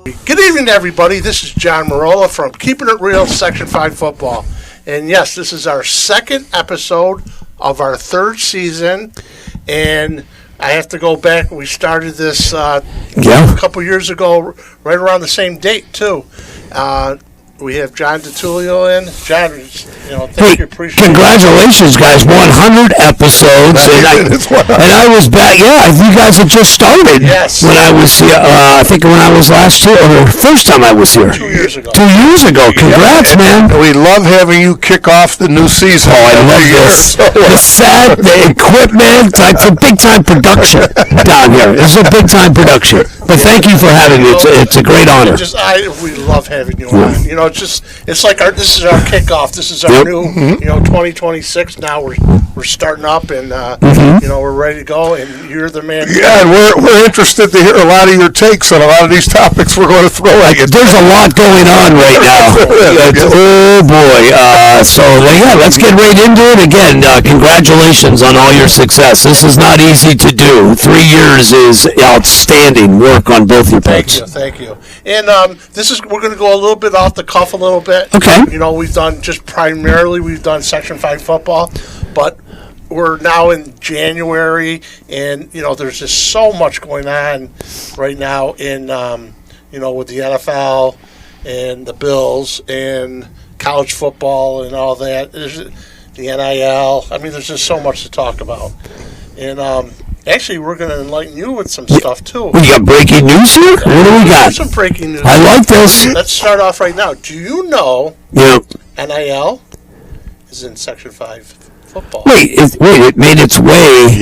Good evening, everybody. This is John Marola from Keeping It Real, Section 5 Football. And yes, this is our second episode of our third season. And I have to go back. We started this a couple years ago, right around the same date, too. We have John Ditullio in. John, thank you. Appreciate congratulations, guys. 100 episodes. And I was back. Yeah, you guys had just started. Yes. When I was here, I think when I was last year, or the first time I was here. 2 years ago. 2 years ago. Congrats, man. We love having you kick off the new season. Oh, I love this. The set, the equipment. It's a big-time production down here. It's a big-time production. But thank you for having me. It's a great honor. We love having you on. It's like this is our kickoff. This is our new, 2026. Now we're starting up, and we're ready to go. And you're the man. Yeah, and we're interested to hear a lot of your takes on a lot of these topics we're going to throw at you. There's a lot going on right now. Oh boy! So let's get right into it. Again, congratulations on all your success. This is not easy to do. 3 years is outstanding work on both your parts. Thank you. And we're going to go a little bit off the cuff a little bit. Okay. We've done Section 5 football, but we're now in January, and there's just so much going on right now in with the NFL and the Bills and college football and all that. There's the NIL. I mean, there's just so much to talk about, and actually, we're going to enlighten you with some stuff, too. We got breaking news here? What do we got? Some breaking news. I like this. Let's start off right now. Do you know NIL is in Section 5 football? Wait, it made its way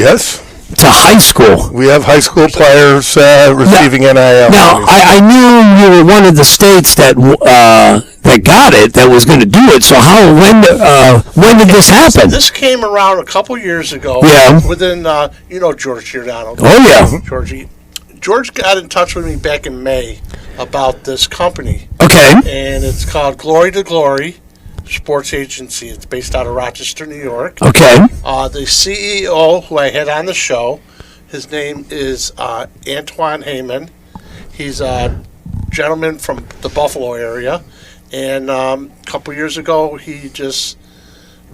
to high school. We have high school players receiving NIL. Now, I knew you were one of the states that got it, that was going to do it. So when did this happen? This came around a couple years ago. Yeah. Within, George Giordano. Oh, yeah. George got in touch with me back in May about this company. Okay. And it's called Glory to Glory Sports Agency. It's based out of Rochester, New York. Okay. The CEO, who I had on the show, his name is Antoine Heyman. He's a gentleman from the Buffalo area. And a couple years ago, he just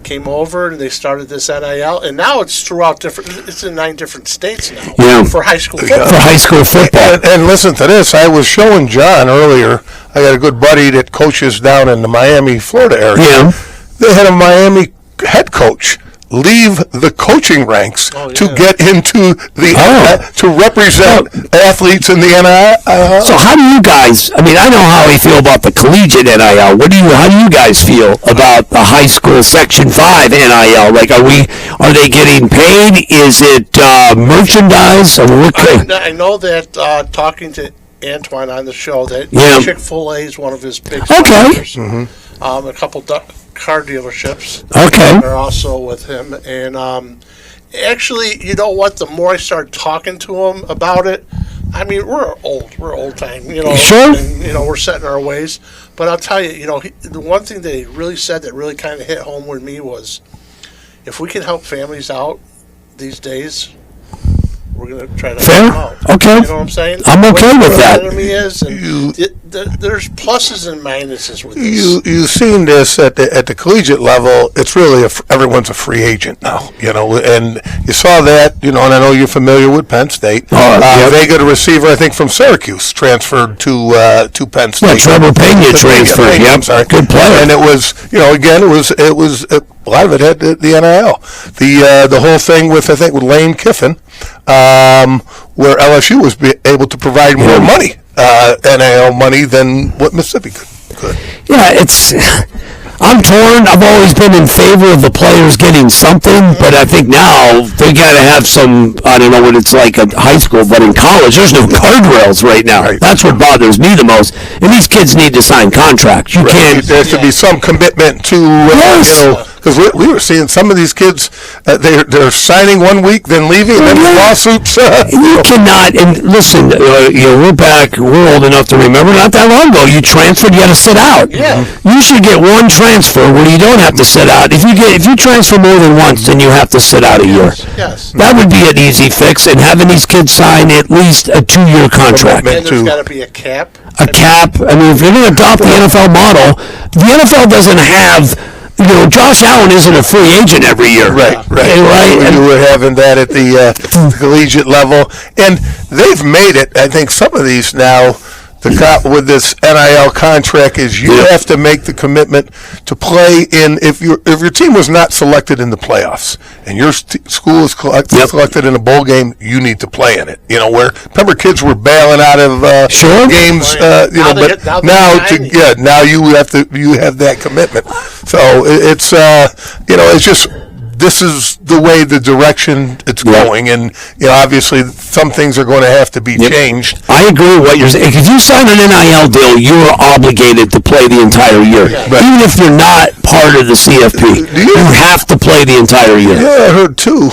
came over and they started this NIL. And now it's throughout it's in 9 different states now for high school football. For high school football. And listen to this. I was showing John earlier. I got a good buddy that coaches down in the Miami, Florida area. Yeah. They had a Miami head coach leave the coaching ranks to get into to represent athletes in the NIL. So how do you guys? I mean, I know how I feel about the collegiate NIL. How do you guys feel about the high school Section 5 NIL? Like, are they getting paid? Is it merchandise? I know that talking to Antoine on the show that Chick-fil-A is one of his big sponsors. A couple car dealerships are also with him, and actually, you know what, the more I started talking to him about it, I mean, we're old time, sure. And, we're set in our ways, but I'll tell you, the one thing that he really said that really kind of hit home with me was, if we can help families out these days, we're going to try to help them out. Okay. You know what I'm saying? I'm okay with that. Is, and there's pluses and minuses with this. You've seen this at the collegiate level. It's really everyone's a free agent now, and you saw that, and I know you're familiar with Penn State. They got a receiver, I think, from Syracuse, transferred to Penn State. Yeah, Trevor Pena transferred. I'm sorry, good player. And it was, again, it was a lot of it had the NIL. The whole thing with, I think, with Lane Kiffin, where LSU was able to provide more money, NIL money, than what Mississippi could. Yeah, I'm torn. I've always been in favor of the players getting something, but I think now they got to have some, I don't know what it's like at high school, but in college, there's no guardrails right now. Right. That's what bothers me the most. And these kids need to sign contracts. You can't. There has to be some commitment to, because we were seeing some of these kids, they're signing one week, then leaving, and then lawsuits. You cannot, and listen, we're old enough to remember, not that long ago, you transferred, you had to sit out. Yeah. You should get one transfer where you don't have to sit out. If you transfer more than once, then you have to sit out a year. Yes. That would be an easy fix, and having these kids sign at least a 2-year contract. And there's got to be a cap. A cap. I mean, if you're going to adopt the NFL model, the NFL doesn't have, Josh Allen isn't a free agent every year. Right. You were having that at the collegiate level, and they've made it. I think some of these now, with this NIL contract, is you have to make the commitment to play in. If your team was not selected in the playoffs and your school is selected in a bowl game, you need to play in it. Remember kids were bailing out of games. Now you have that commitment. So it's it's just. This is the way, the direction it's going, and obviously some things are going to have to be changed. I agree with what you're saying. If you sign an NIL deal, you are obligated to play the entire year, even if you're not part of the CFP. You have to play the entire year. Yeah, I heard too.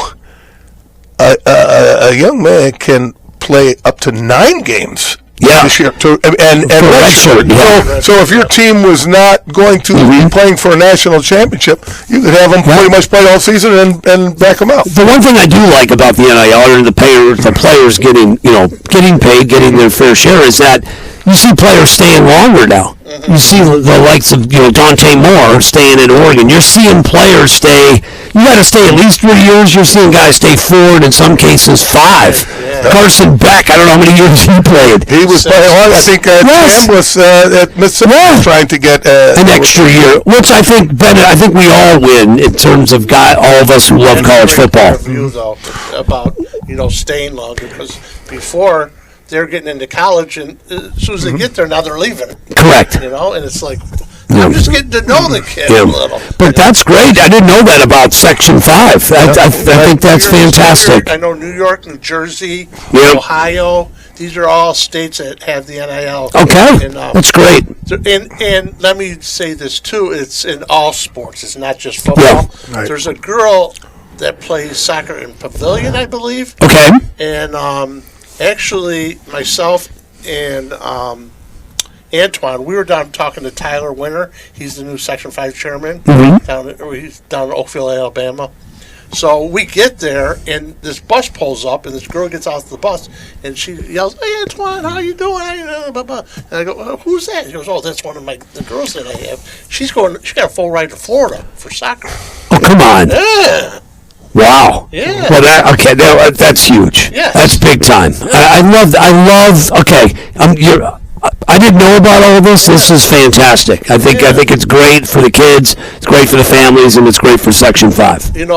A young man can play up to 9 games. This year, and redshirt. So if your team was not going to be playing for a national championship, you could have them pretty much play all season and back them out. The one thing I do like about the NIL and the players getting paid, getting their fair share, is that you see players staying longer now. You see the likes of Dante Moore staying in Oregon. You're seeing players stay. You got to stay at least 3 years. You're seeing guys stay 4, and in some cases 5. Carson Beck, I don't know how many years he played. He was playing hard. I think Cam was at Mississippi trying to get an extra year, which I think Bennett. I think we all win in terms of all of us who love college football. View though about staying longer, because before they're getting into college, and as soon as they get there, now they're leaving. Correct. And it's like, I'm just getting to know the kid a little. But that's great. I didn't know that about Section 5. I think that's fantastic. I know New York, New Jersey, Ohio. These are all states that have the NIL. Okay, and, that's great. And let me say this, too. It's in all sports. It's not just football. Yeah. Right. There's a girl that plays soccer in Pavilion, I believe. Okay. And actually, myself and Antoine, we were down talking to Tyler Winter. He's the new Section 5 chairman. He's down in Oakville, Alabama. So we get there, and this bus pulls up, and this girl gets out of the bus, and she yells, "Hey, Antoine, how you doing?" And I go, "Who's that?" She goes, "Oh, that's one of the girls that I have. She got a full ride to Florida for soccer." Oh, come on. Yeah. Wow. Yeah. Well, that's huge. Yeah. That's big time. I love. Okay. I didn't know about all of this. This is fantastic. I think it's great for the kids. It's great for the families, and it's great for Section 5. And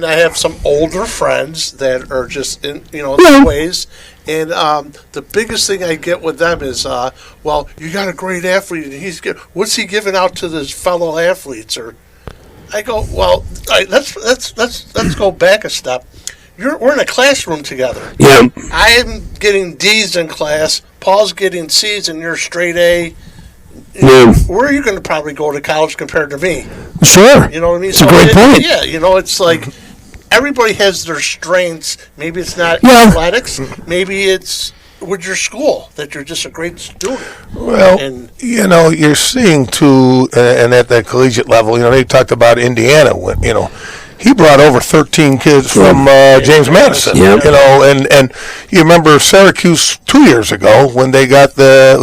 I have some older friends that are just in their ways. And the biggest thing I get with them is, well, you got a great athlete, and what's he giving out to his fellow athletes? Or I go, well, let's go back a step. We're in a classroom together. Yeah. I am getting D's in class. Paul's getting C's, and you're straight A. Where are you going to probably go to college compared to me? Sure. You know what I mean? It's a great point. Yeah. It's like everybody has their strengths. Maybe it's not athletics. Maybe it's with your school that you're just a great student. Well, you're seeing too, and at that collegiate level, they talked about Indiana. He brought over 13 kids from James Madison, and you remember Syracuse 2 years ago when they got the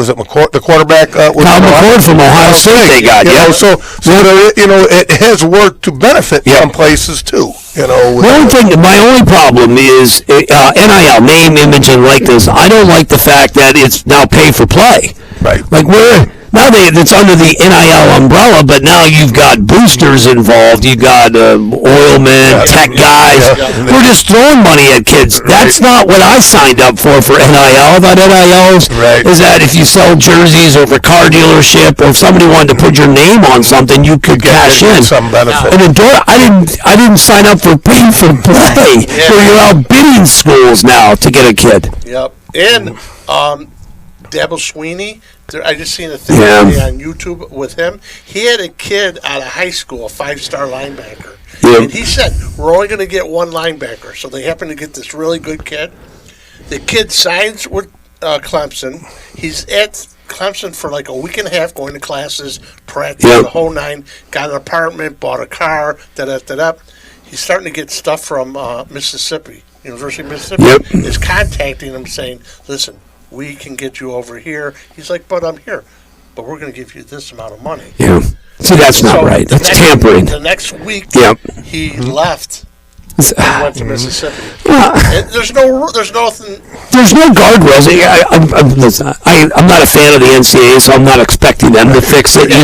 quarterback Kyle McCord from Ohio State. They got so it has worked to benefit some places too. My only problem is NIL, name, image, and likeness. I don't like the fact that it's now pay for play. Right. Like now it's under the NIL umbrella, but now you've got boosters involved. You've got oilmen, tech guys. We're just throwing money at kids. That's not what I signed up for NIL. I thought NIL is that if you sell jerseys or for car dealership, or if somebody wanted to put your name on something, you could cash in. Some benefit. And I didn't sign up for pay for play. So you're outbidding schools now to get a kid. Yep. And Dabo Sweeney. I just seen a thing today on YouTube with him. He had a kid out of high school, a 5-star linebacker. Yep. And he said, we're only going to get one linebacker. So they happen to get this really good kid. The kid signs with Clemson. He's at Clemson for like a week and a half, going to classes, practice, the whole nine. Got an apartment, bought a car, da-da-da-da. He's starting to get stuff from Mississippi. University of Mississippi is contacting him saying, listen, we can get you over here. He's like, but I'm here. But we're going to give you this amount of money. Yeah. See, that's not right. That's tampering. The next week, he left. Went to Mississippi. There's no guardrails. I'm not a fan of the NCAA, so I'm not expecting them to fix it. I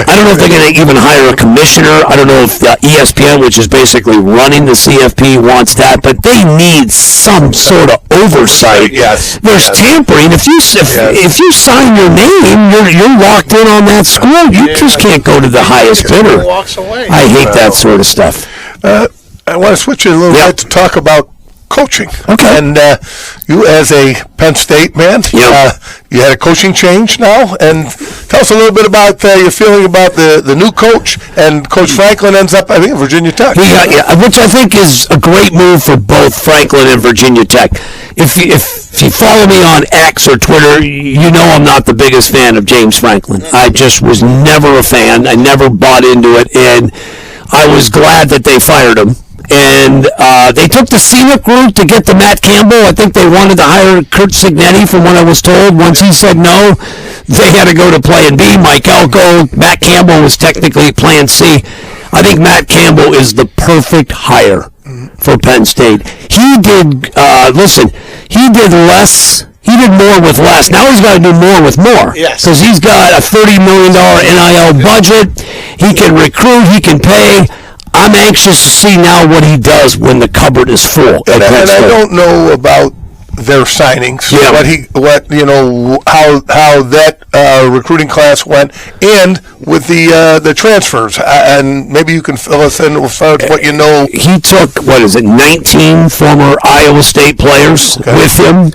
don't know if they're going to even hire a commissioner. I don't know if the ESPN, which is basically running the CFP, wants that. But they need some sort of oversight. Yes. There's tampering. If you sign your name, you're locked in on that school. You just can't go to the highest bidder. Walks away. I hate that sort of stuff. I want to switch it a little bit to talk about coaching. Okay. And you, as a Penn State man, you had a coaching change now. And tell us a little bit about your feeling about the new coach. And Coach Franklin ends up, I think, at Virginia Tech. Which I think is a great move for both Franklin and Virginia Tech. If you follow me on X or Twitter, you know I'm not the biggest fan of James Franklin. I just was never a fan. I never bought into it. And I was glad that they fired him. And they took the scenic route to get to Matt Campbell. I think they wanted to hire Kurt Cignetti, from what I was told. Once he said no, they had to go to plan B. Mike Elko. Matt Campbell was technically plan C. I think Matt Campbell is the perfect hire for Penn State. He did, he did less. He did more with less. Now he's got to do more with more. Yes. Because he's got a $30 million NIL budget. He can recruit. He can pay. I'm anxious to see now what he does when the cupboard is full. And I don't know about their signings. Yeah. How that recruiting class went, and with the transfers. And maybe you can fill us in with what you know. He took 19 former Iowa State players with him.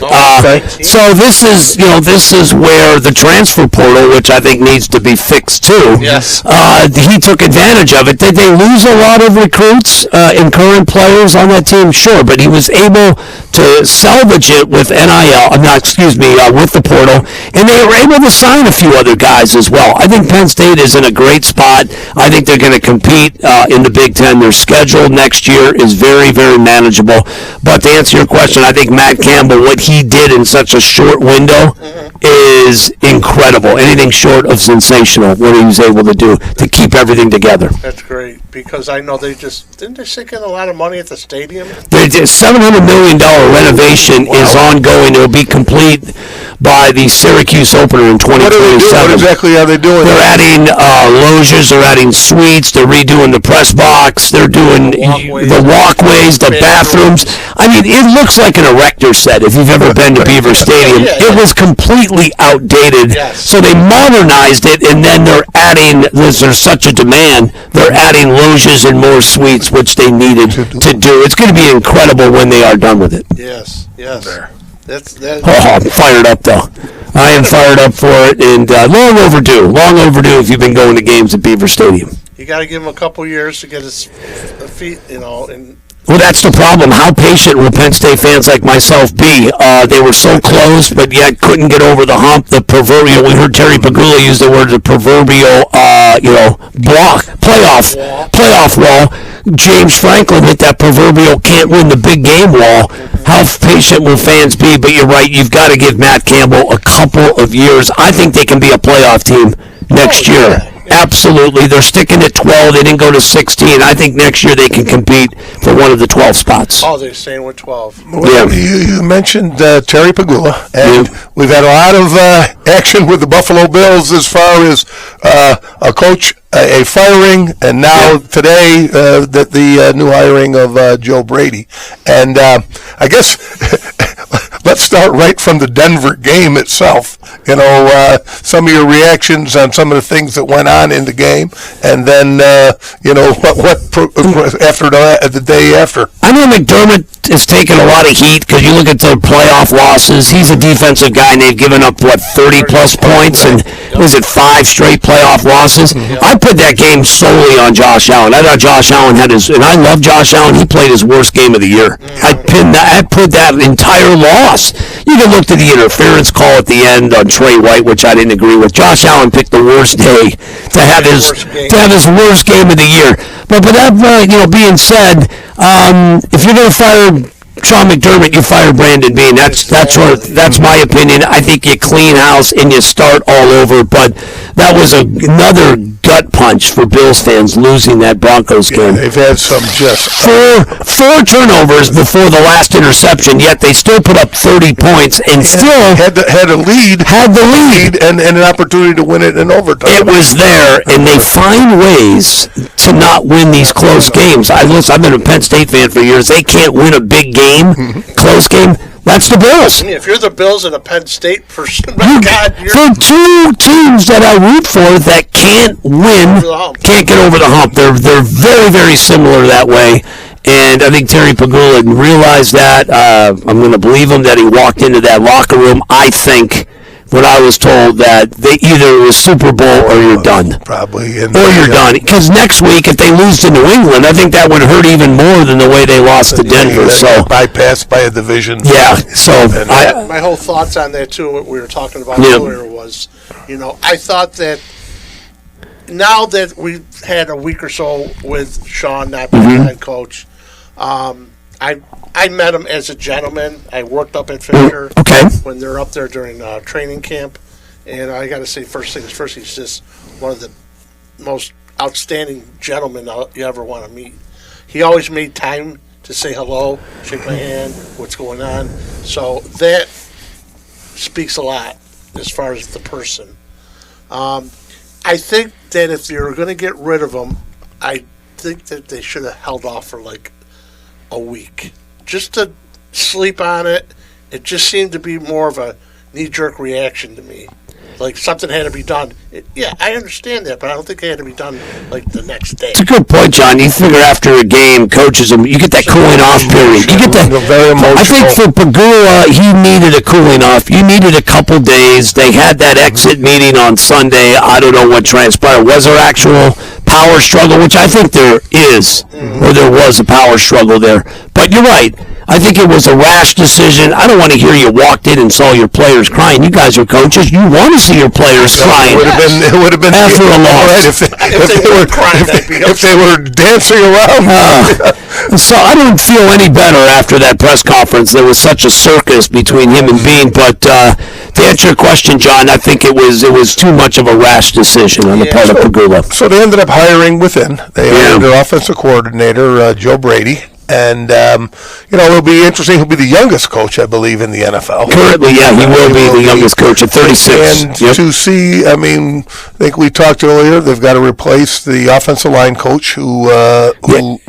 So this is where the transfer portal, which I think needs to be fixed too. Yes. He took advantage of it. Did they lose a lot of recruits and current players on that team? Sure, but he was able to salvage it with with the portal, and they were able to sign a few other guys as well. I think Penn State is in a great spot. I think they're going to compete in the Big Ten. Their schedule next year is very, very manageable. But to answer your question, I think Matt Campbell, what he did in such a short window is incredible. Anything short of sensational, what he was able to do to keep everything together. That's great, because I know didn't they sink in a lot of money at the stadium? They did. $700 million renovation is ongoing. It'll be complete by the Syracuse opener in 2027. What exactly are they doing? They're adding loges, they're adding suites, they're redoing the press box, they're doing the walkways, the bathrooms. I mean, it looks like an erector set if you've ever been to Beaver Stadium. It was completely outdated. So they modernized it, and then they're adding, there's such a demand, they're adding loges and more suites, which they needed to do. It's going to be incredible when they are done with it. Yes. That's I'm fired up, though. I am fired up for it, and long overdue. Long overdue if you've been going to games at Beaver Stadium. You got to give him a couple years to get his feet, and... Well, that's the problem. How patient will Penn State fans like myself be? They were so close, but yet couldn't get over the hump. The proverbial, we heard Terry Pagula use the word, the proverbial, playoff wall. James Franklin hit that proverbial can't win the big game wall. How patient will fans be? But you're right, you've got to give Matt Campbell a couple of years. I think they can be a playoff team next year. Absolutely. They're sticking at 12. They didn't go to 16. I think next year they can compete for one of the 12 spots. Oh, they're staying with 12. Well, you mentioned Terry Pagula, and we've had a lot of action with the Buffalo Bills as far as a coach, a firing, and now today the new hiring of Joe Brady. And I guess let's start right from the Denver game itself. Some of your reactions on some of the things that went on in the game, and then after the day after. I know McDermott is taking a lot of heat because you look at the playoff losses. He's a defensive guy, and they've given up 30-plus points, and was it 5 straight playoff losses? I put that game solely on Josh Allen. I thought Josh Allen and I love Josh Allen. He played his worst game of the year. I put that entire loss. You can look to the interference call at the end on Trey White, which I didn't agree with. Josh Allen picked the worst day to have his worst game of the year. But with that being said, if you're going to fire Sean McDermott, you fire Brandon Beane. That's my opinion. I think you clean house and you start all over. But that was another gut punch for Bills fans losing that Broncos game. They've had some just four turnovers before the last interception. Yet they still put up 30 points and still had the lead and an opportunity to win it in overtime. It was there, and they find ways to not win these close games. I've been a Penn State fan for years. They can't win a big game, close game. That's the Bills. I mean, if you're the Bills and a Penn State person, my God, you're... For two teams that I root for that can't win, can't get over the hump. They're very, very similar that way. And I think Terry Pagula realized that. I'm going to believe him that he walked into that locker room, I think, when I was told that they either it was Super Bowl or you're done. Probably. Or you're done. Because next week, if they lose to New England, I think that would hurt even more than the way they lost to Denver. So bypassed by a division. Yeah. So my whole thoughts on that too, what we were talking about earlier was, I thought that now that we've had a week or so with Sean not being the head coach, I met him as a gentleman. I worked up at Fisher when they're up there during training camp. And I got to say, first things first, he's just one of the most outstanding gentlemen you ever want to meet. He always made time to say hello, shake my hand, what's going on. So that speaks a lot as far as the person. I think that if you're going to get rid of him, I think that they should have held off for like a week. Just to sleep on it. It just seemed to be more of a knee-jerk reaction to me. Like something had to be done. I understand that, but I don't think it had to be done like the next day. It's a good point, John. You figure after a game, coaches, you get that cooling off period. You get that. I think for Pagula, he needed a cooling off. You needed a couple days. They had that exit meeting on Sunday. I don't know what transpired. Was there actual power struggle, which I think there is, or there was a power struggle there. But you're right. I think it was a rash decision. I don't want to hear you walked in and saw your players crying. You guys are coaches. You want to see your players crying. It would have been after a loss. Right, if they were dancing around. So I didn't feel any better after that press conference. There was such a circus between him and Beane. But to answer your question, John, I think it was too much of a rash decision on the part of Pagula. So they ended up hiring within. They hired their offensive coordinator, Joe Brady. And, it'll be interesting. He'll be the youngest coach, I believe, in the NFL. Currently, he will be the youngest coach at 36. And to see, I think we talked earlier, they've got to replace the offensive line coach who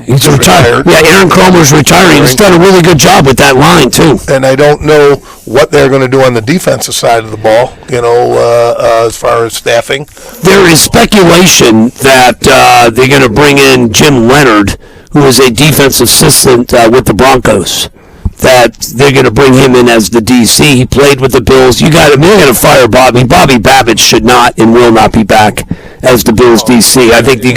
he's retired. Yeah, Aaron Cromer's retiring. He's done a really good job with that line, too. And I don't know what they're going to do on the defensive side of the ball, as far as staffing. There is speculation that they're going to bring in Jim Leonard, who is a defensive assistant with the Broncos, that they're going to bring him in as the DC. He played with the Bills. They're going to fire Bobby. Bobby Babbitt should not and will not be back as the Bills DC. I think you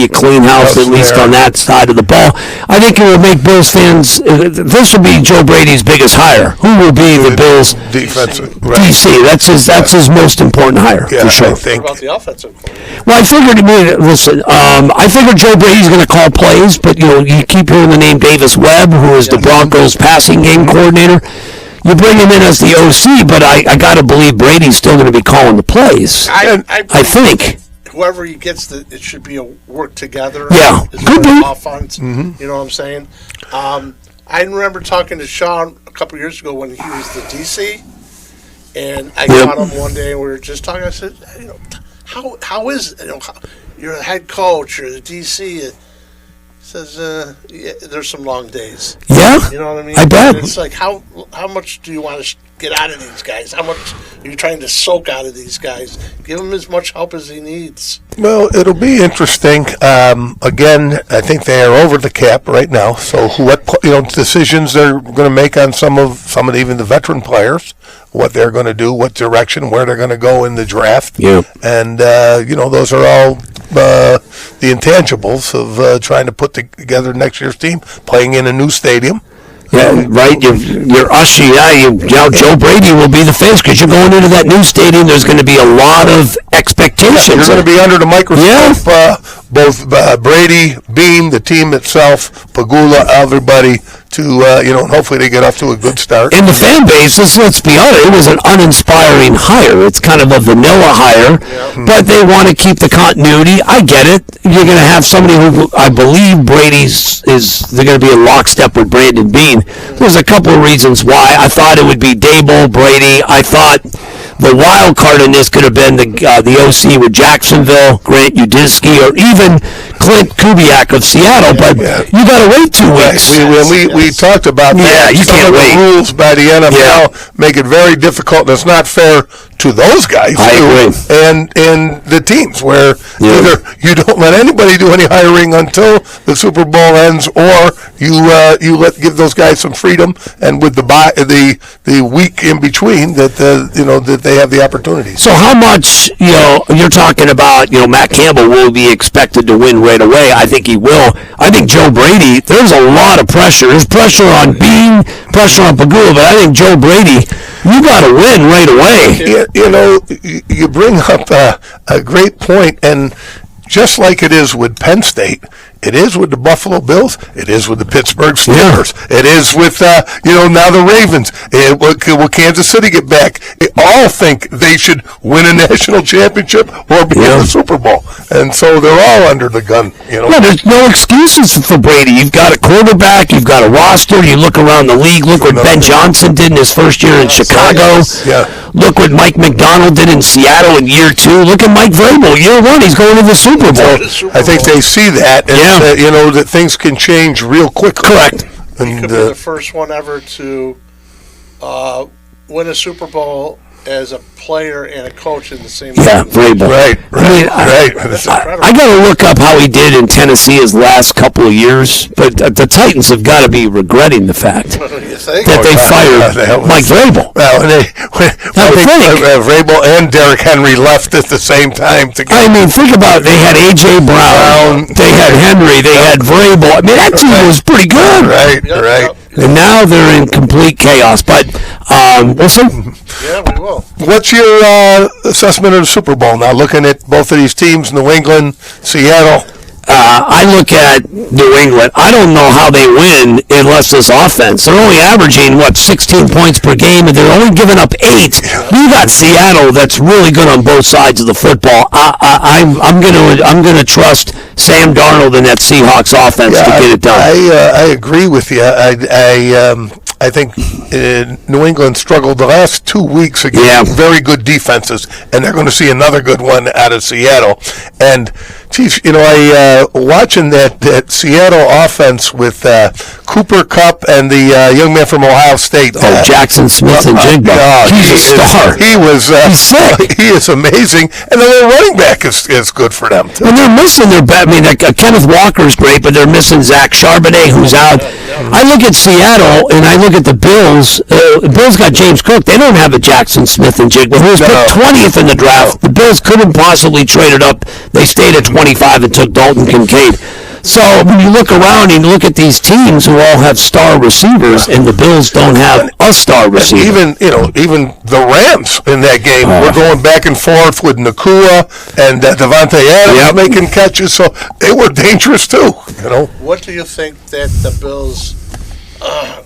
clean house at least on that side of the ball. I think it will make Bills fans. This will be Joe Brady's biggest hire. Who will be the Bills defensive DC? That's his most important hire for sure. I think. What about the offensive coordinator? Well, I figured Joe Brady's going to call plays, but you keep hearing the name Davis Webb, who is the Broncos passing game coordinator. You bring him in as the OC, but I got to believe Brady's still going to be calling the plays. I think. Whoever he gets, it should be a work together. Yeah, could be offense. You know what I'm saying? I remember talking to Sean a couple years ago when he was the DC, and I caught him one day and we were just talking. I said, how is it? You're the head coach, you're the DC. says, yeah, there's some long days. Yeah, You know what I mean? I bet. It's like, how much do you want to get out of these guys? How much are you trying to soak out of these guys? Give him as much help as he needs. Well, it'll be interesting. Again, I think they are over the cap right now. So, what decisions they're going to make on some of even the veteran players, what they're going to do, what direction, where they're going to go in the draft. Yeah. And those are all the intangibles of trying to put together next year's team, playing in a new stadium. Yeah, right. You're ushering. Joe Brady will be the face because you're going into that new stadium. There's going to be a lot of expectations. You're going to be under the microscope. Yeah. Both Brady, Beam, the team itself, Pagula, everybody. Hopefully they get off to a good start. And the fan base, let's be honest, it was an uninspiring hire. It's kind of a vanilla hire, but they want to keep the continuity. I get it. You're going to have somebody who I believe they're going to be in lockstep with Brandon Bean. There's a couple of reasons why. I thought it would be Dable, Brady. I thought the wild card in this could have been the OC with Jacksonville, Grant Udinski, or even Clint Kubiak of Seattle, but you got to wait 2 weeks. We talked about that. Yeah, you can't wait. The rules by the NFL make it very difficult, and it's not fair to those guys and the teams where either you don't let anybody do any hiring until the Super Bowl ends, or you give those guys some freedom, and with the week in between that that they have the opportunities. So how much you're talking about? Matt Campbell will be expected to win right away. I think he will. I think Joe Brady. There's a lot of pressure. There's pressure on Bean, pressure on Pagula, but I think Joe Brady, you got to win right away. You bring up a great point, and just like it is with Penn State, it is with the Buffalo Bills, it is with the Pittsburgh Steelers, it is with now the Ravens. Will Kansas City get back? They all think they should win a national championship or be in the Super Bowl, and so they're all under the gun. No, there's no excuses for Brady. You've got a quarterback, you've got a roster. You look around the league. Look what Ben Johnson did in his first year in Chicago. Yeah. Look what Mike McDonald did in Seattle in year 2. Look at Mike Vrabel. Year 1, he's going to the Super Bowl. I think they see that, and that things can change real quickly. Correct. He could be the first one ever to win a Super Bowl as a player and a coach in the same Yeah, Vrabel. Right. I got to look up how he did in Tennessee his last couple of years, but the Titans have got to be regretting the fact that they fired Mike Vrabel. Well, Vrabel and Derrick Henry left at the same time together. I mean, think about it. They had A.J. Brown, they had Henry, they had Vrabel. I mean, that team was pretty good. Right. And now they're in complete chaos. But we'll see. Yeah, we will. What's your assessment of the Super Bowl now, looking at both of these teams, New England, Seattle? I look at New England. I don't know how they win unless this offense. They're only averaging 16 points per game, and they're only giving up 8. You got Seattle that's really good on both sides of the football. I'm gonna trust Sam Darnold and that Seahawks offense to get it done. I agree with you. I think New England struggled the last 2 weeks against very good defenses, and they're going to see another good one out of Seattle. And, geez, watching that Seattle offense with Cooper Kupp and the young man from Ohio State. Jackson Smith and Jigba. He's a star. He's sick. He is amazing. And the little running back is good for them, too. And they're missing their bet. I mean, Kenneth Walker's great, but they're missing Zach Charbonnet, who's out. I look at Seattle, and I look at the Bills. Bills got James Cook. They don't have a Jackson Smith and Jigba, who was picked 20th in the draft. The Bills couldn't possibly trade it up. They stayed at 25 and took Dalton Kincaid. So when you look around and you look at these teams who all have star receivers, and the Bills don't have a star receiver. Even the Rams in that game were going back and forth with Nakua and Devontae Adams making catches, so they were dangerous too. What do you think that the Bills'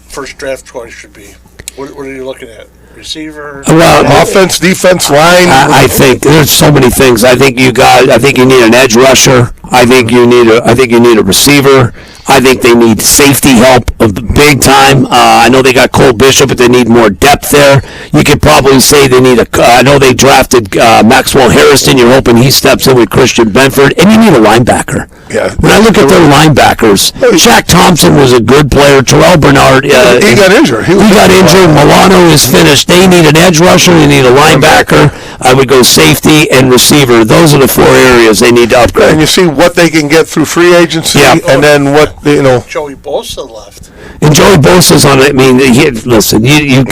first draft choice should be? What are you looking at? Receiver? Well, offense, defense, line. I think there's so many things. I think you need an edge rusher. I think you need a receiver. I think they need safety help big time. I know they got Cole Bishop, but they need more depth there. You could probably say they need I know they drafted Maxwell Harrison. You're hoping he steps in with Christian Benford, and you need a linebacker. Yeah. When I look at their linebackers, Shaq Thompson was a good player. Terrell Bernard, he got injured. He got injured. Milano is finished. They need an edge rusher. They need a linebacker. I would go safety and receiver. Those are the 4 areas they need to upgrade. And you see what they can get through free agency, and then what, Joey Bosa left. And Joey Bosa's on it. I mean, listen, you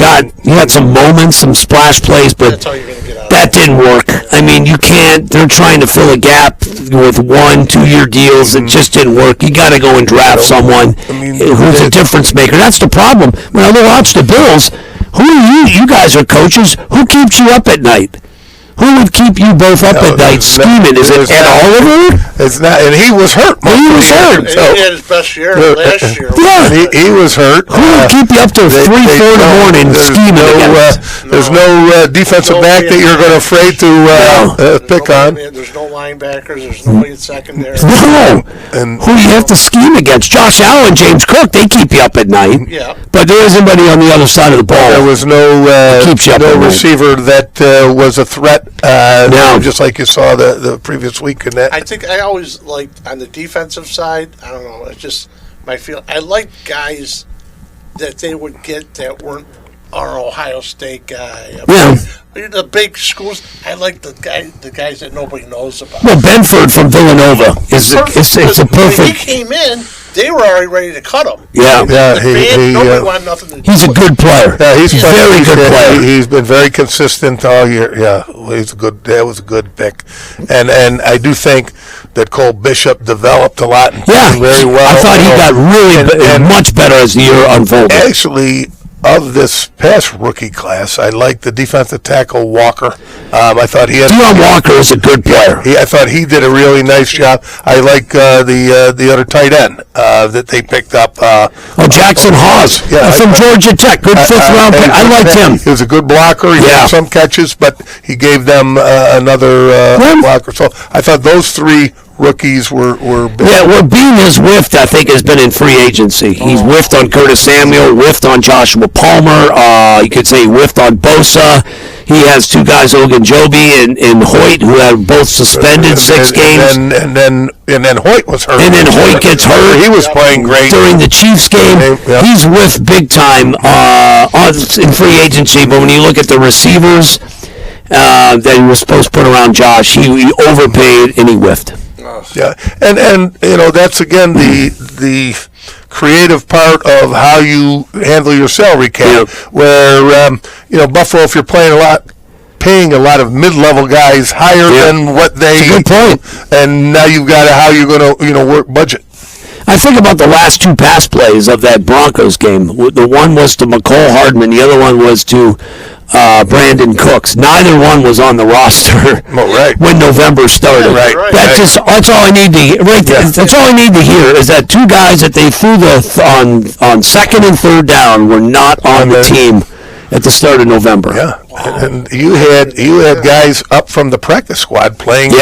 had some moments, some splash plays, but That's all you're going to get out of that didn't work. I mean, you can't. They're trying to fill a gap with 1-2 year deals. It just didn't work. You got to go and draft someone who's a difference maker. That's the problem. When I watch the Bills, who are you? You guys are coaches. Who keeps you up at night? Who would keep you both up at night scheming? Is it Ed Oliver? It's not, and he was hurt. He was hurt. And he had his best year last year. Yeah. He was hurt. Who would keep you up till 3-4 in the morning scheming against? There's no defensive back that you're going to afraid to pick on. There's no linebackers. There's nobody at secondary. No. And who do you have to scheme against? Josh Allen, James Cook, they keep you up at night. Yeah. But there isn't anybody on the other side of the ball. there was no receiver that was a threat. Just like you saw the previous week in that. I think I always liked on the defensive side. I don't know. It's just my feel. I like guys that they would get that weren't our Ohio State guy. The big schools. I like the guys that nobody knows about. Well, Benford from Villanova is it's a perfect. When he came in, they were already ready to cut him. Nobody wanted nothing to do. He's a good player. Yeah, he's a very good player. He's been very consistent all year. Yeah, he's a good. That was a good pick, and I do think that Cole Bishop developed a lot and played very well. I thought he got really much better as the year unfolded. Actually, of this past rookie class, I like the defensive tackle Walker. I thought he had. Deion Walker is a good player. I thought he did a really nice job. I like the other tight end that they picked up. Jackson Hawes from Georgia Tech, good 5th round pick. I liked him. He was a good blocker. He had some catches, but he gave them another blocker. So I thought those 3 rookies were big. Yeah, well, Bean has whiffed, I think, has been in free agency. He's whiffed on Curtis Samuel, whiffed on Joshua Palmer. You could say whiffed on Bosa. He has 2 guys, Ogunjobi and Hoyt, who have both suspended 6 games. And then Hoyt was hurt. And then Hoyt gets hurt. He was playing great during the Chiefs game. Yeah. He's whiffed big time in free agency. But when you look at the receivers that he was supposed to put around Josh, he overpaid and he whiffed. Yeah, and that's again the creative part of how you handle your salary cap. Where Buffalo, if you're paying a lot of mid-level guys higher than what they. That's a good point. And now you've got how you're going to work budget. I think about the last 2 pass plays of that Broncos game. The one was to McCole Hardman. The other one was to Brandon Cooks. Neither one was on the roster when November started. That's all I need to hear. That's all I need to hear is that 2 guys that they threw on 2nd and 3rd down were not on the team at the start of November. Yeah, and you had guys up from the practice squad playing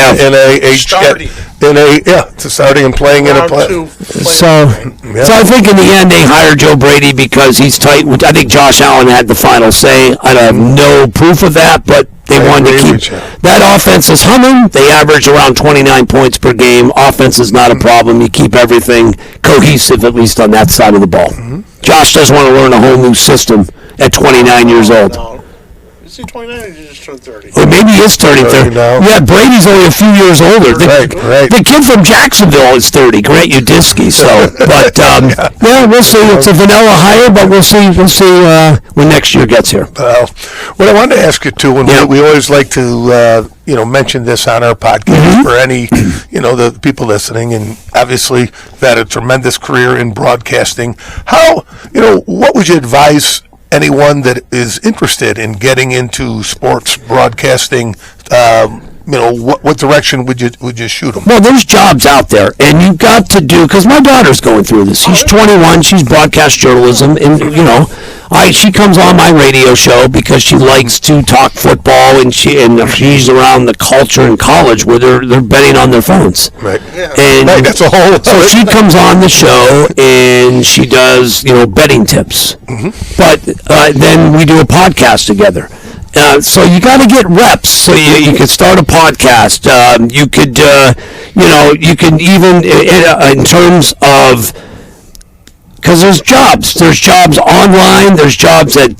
starting and playing in a play. So I think in the end they hired Joe Brady because he's tight. I think Josh Allen had the final say. I have no proof of that, but they wanted to keep that offense is humming. They average around 29 points per game. Offense is not a problem. You keep everything cohesive, at least on that side of the ball. Josh doesn't want to learn a whole new system at 29 years old. No. Is he 29 or did he just turn 30? Or maybe he is turning 30. Yeah, Brady's only a few years older. The kid from Jacksonville is 30, Grant Udinski. So, but we'll see. It's a vanilla hire, but we'll see when next year gets here. What I wanted to ask you too, and we always like to mention this on our podcast for any the people listening, and obviously you've had a tremendous career in broadcasting. How what would you advise anyone that is interested in getting into sports broadcasting? What direction would you shoot them? Well, there's jobs out there, and you've got to do, because my daughter's going through this. She's 21. She's broadcast journalism, and She comes on my radio show because she likes to talk football, and she's around the culture in college where they're betting on their phones. Right. Yeah. And Right, that's a whole. so she comes on the show and she does, betting tips. But then we do a podcast together. So you got to get reps. So you can start a podcast. You could, you can even in terms of. Because there's jobs. There's jobs online. There's jobs at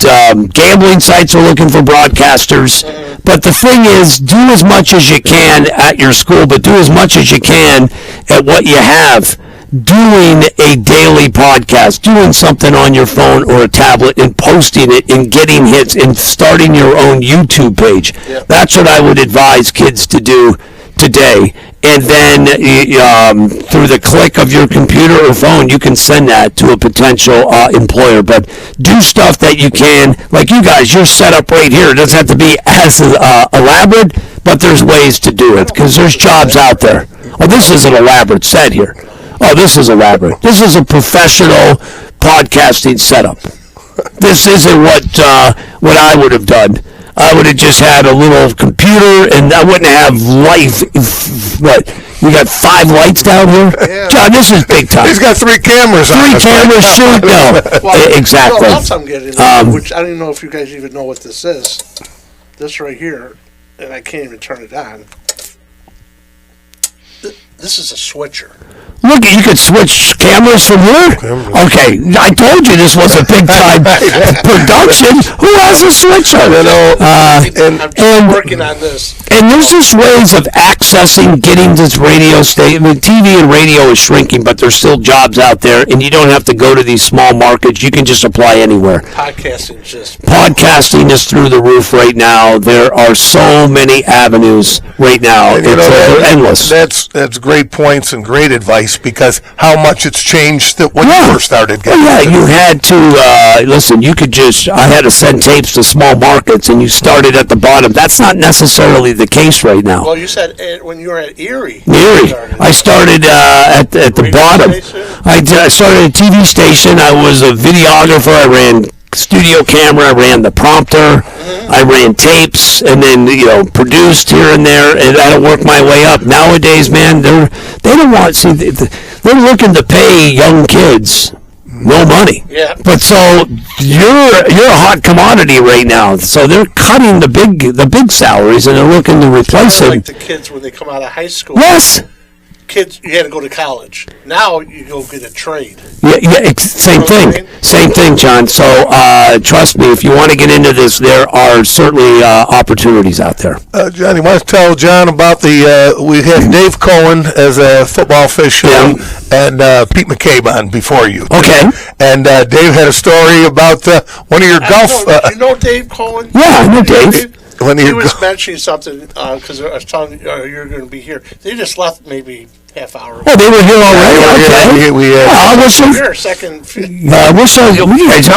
gambling sites are looking for broadcasters. But the thing is, do as much as you can at your school, but do as much as you can at what you have. Doing a daily podcast, doing something on your phone or a tablet and posting it and getting hits and starting your own YouTube page. Yep. That's what I would advise kids to do today. And then through the click of your computer or phone, you can send that to a potential employer. But do stuff that you can, like you guys, your setup right here. It doesn't have to be as elaborate, but there's ways to do it because there's jobs out there. Oh, this is an elaborate set here. Oh, this is elaborate. This is a professional podcasting setup. This isn't what I would have done. I would have just had a little computer, and I wouldn't have life. What? You got 5 lights down here? Yeah. John, this is big time. He's got 3 cameras on. 3 cameras, shoot? No. Exactly. What else I'm getting, which I don't even know if you guys even know what this is. This right here, and I can't even turn it on. This is a switcher. Look, you could switch cameras from here? Okay, I told you this was a big-time production. Who has a switcher? I'm just working on this. And there's just ways of accessing, getting this radio station. I mean, TV and radio is shrinking, but there's still jobs out there, and you don't have to go to these small markets. You can just apply anywhere. Podcasting is through the roof right now. There are so many avenues right now. They're endless. That's great points and great advice because how much it's changed when you first started getting you had to, listen, you could I had to send tapes to small markets, and you started at the bottom. That's not necessarily the case right now. Well, you said when you were at Erie. I started at the bottom. I started a TV station. I was a videographer. I ran studio camera. I ran the prompter. I ran tapes, and then produced here and there, and I worked my way up. Nowadays, man, they don't want they're looking to pay young kids no money. Yeah. But so you're a hot commodity right now. So they're cutting the big salaries, and they're looking to replace them. Like the kids when they come out of high school. Yes. Kids, you had to go to college. Now you go get a trade. Yeah, same thing. Same thing, John. So trust me, if you want to get into this, there are certainly opportunities out there. John, you want to tell John about we had Dave Cohen as a football official and Pete McCabe on before you. Okay. And Dave had a story about one of your golf. You know Dave Cohen? Yeah, I know Dave. He was mentioning something because I was telling you you're going to be here. They just left maybe half hour ago. Oh, they were here already. How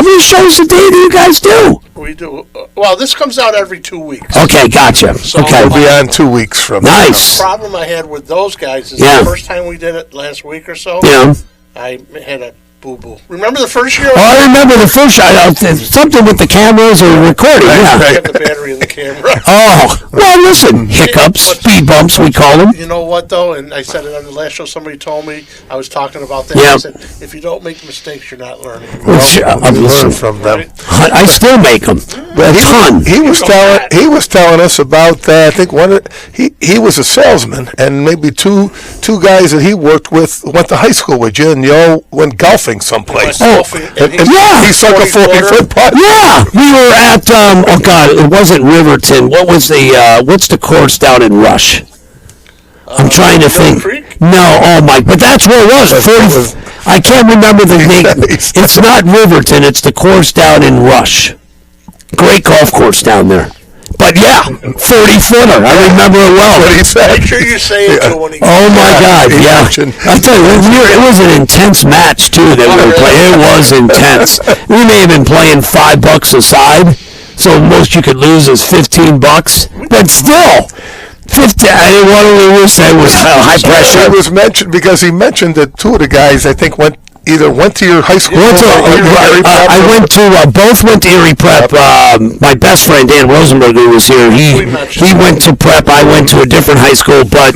many shows a day do you guys do? We do. Well, this comes out every 2 weeks. Okay, gotcha. So okay, we'll be on 2 weeks from now. Nice. The problem I had with those guys is the first time we did it last week or so. Yeah. I had a boo-boo. Remember the first year? Oh, I remember the first year. Something with the cameras or recording. I had the battery in the camera. Oh, well, listen, hiccups, speed bumps, we call them. You know what, though? And I said it on the last show. Somebody told me I was talking about that. Yep. I said, if you don't make mistakes, you're not learning. I'll learn from them. Right? I still make them. Well, A ton. He was telling us about I think he was a salesman, and maybe two guys that he worked with went to high school with you, and you all went golfing someplace. He struck a 40-foot putt. Yeah, we were at it wasn't Riverton. What was what's the course down in Rush? I'm trying to think. Creek? No, but that's where it was. I can't remember the name. It's not Riverton. It's the course down in Rush. Great golf course down there. But yeah, 40-footer. I remember it well. What he said. Make sure you say it to when he Oh my God! Yeah, I tell you, it was an intense match too that we were playing. It was intense. We may have been playing $5 a side, so most you could lose is $15. But still, 50. I didn't want to lose. It was high pressure. It was mentioned because he mentioned that 2 of the guys I think went either went to your high school. Both went to Erie Prep. My best friend Dan Rosenberg, who was here, he went to Prep. I went to a different high school, but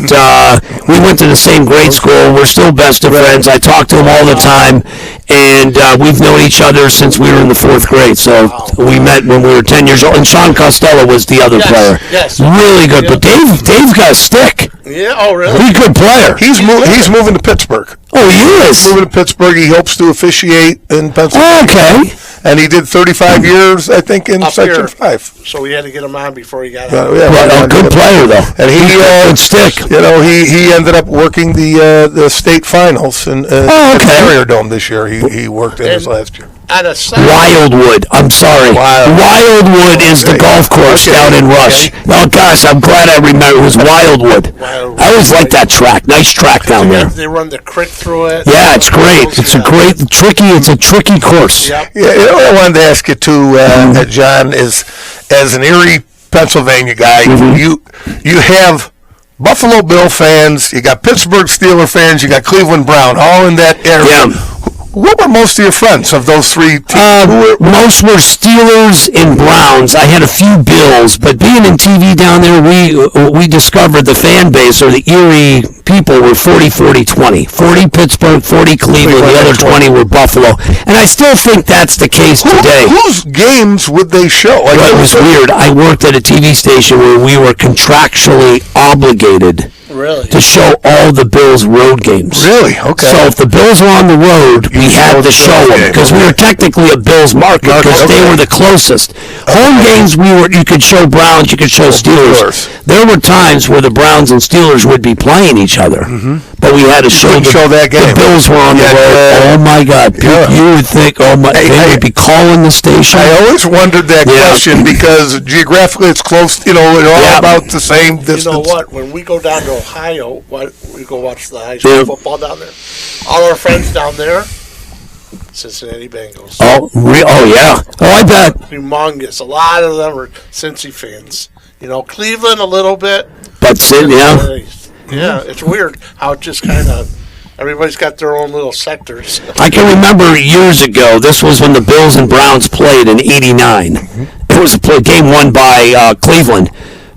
we went to the same grade school. We're still best of friends. I talk to him all the time, and we've known each other since we were in the 4th grade. So we met when we were 10 years old. And Sean Costello was the other player. Yes. Really good. But Dave's got a stick. Yeah. Oh, really? He's a good player. He's moving to Pittsburgh. Oh, he is. Moving to Pittsburgh. He hopes to officiate in Pennsylvania. Okay. And he did 35 years, I think, in Up Section here. 5. So we had to get him on before he got out. Well, a good player, though. And good stick. He ended up working the state finals in at the Carrier Dome this year. He worked in his last year. Wildwood. I'm sorry. Wildwood is the golf course down in Rush. Oh, gosh, I'm glad I remember. It was Wildwood. I always liked that track. Nice track down there. They run the creek through it. Yeah, it's great. It's a tricky course. Yep. Yeah, you know what I wanted to ask you too, John, is as an Erie, Pennsylvania guy, you have Buffalo Bill fans, you got Pittsburgh Steeler fans, you got Cleveland Brown, all in that area. Yeah. What were most of your friends of those three teams? Most were Steelers and Browns. I had a few Bills, but being in TV down there, we discovered the fan base, or the Erie people, were 40-40-20. 40 Pittsburgh, 40 Cleveland, the other 20 were Buffalo. And I still think that's the case today. Whose games would they show? Well, it was weird. I worked at a TV station where we were contractually obligated to show all the Bills' road games. Really? Okay. So if the Bills were on the road, we had to show them, because we were technically a Bills market, because they were the closest. Home games, you could show Browns, you could show Steelers. There were times where the Browns and Steelers would be playing each other, but we had to show that game. The Bills were on the road. Oh my God! You would think, they would be calling the station. I always wondered that question, because geographically it's close. They're all about the same distance. You know what? When we go down to Ohio, we go watch the high school football down there. All our friends down there, Cincinnati Bengals. Oh yeah. Oh, I bet. Humongous. A lot of them are Cincy fans. Cleveland a little bit. But yeah, it's weird how it just kind of everybody's got their own little sectors. I can remember years ago. This was when the Bills and Browns played in '89. It was a game won by Cleveland.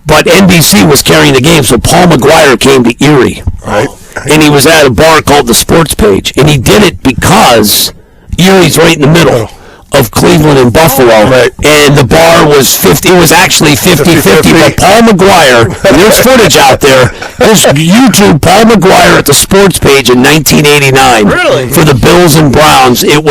But NBC was carrying the game, so Paul McGuire came to Erie. Right. And he was at a bar called the Sports Page. And he did it because Erie's right in the middle of Cleveland and Buffalo. And the bar was 50. It was actually 50-50. But Paul McGuire, and there's footage out there. There's YouTube Paul McGuire at the Sports Page in 1989. Really? For the Bills and Browns. It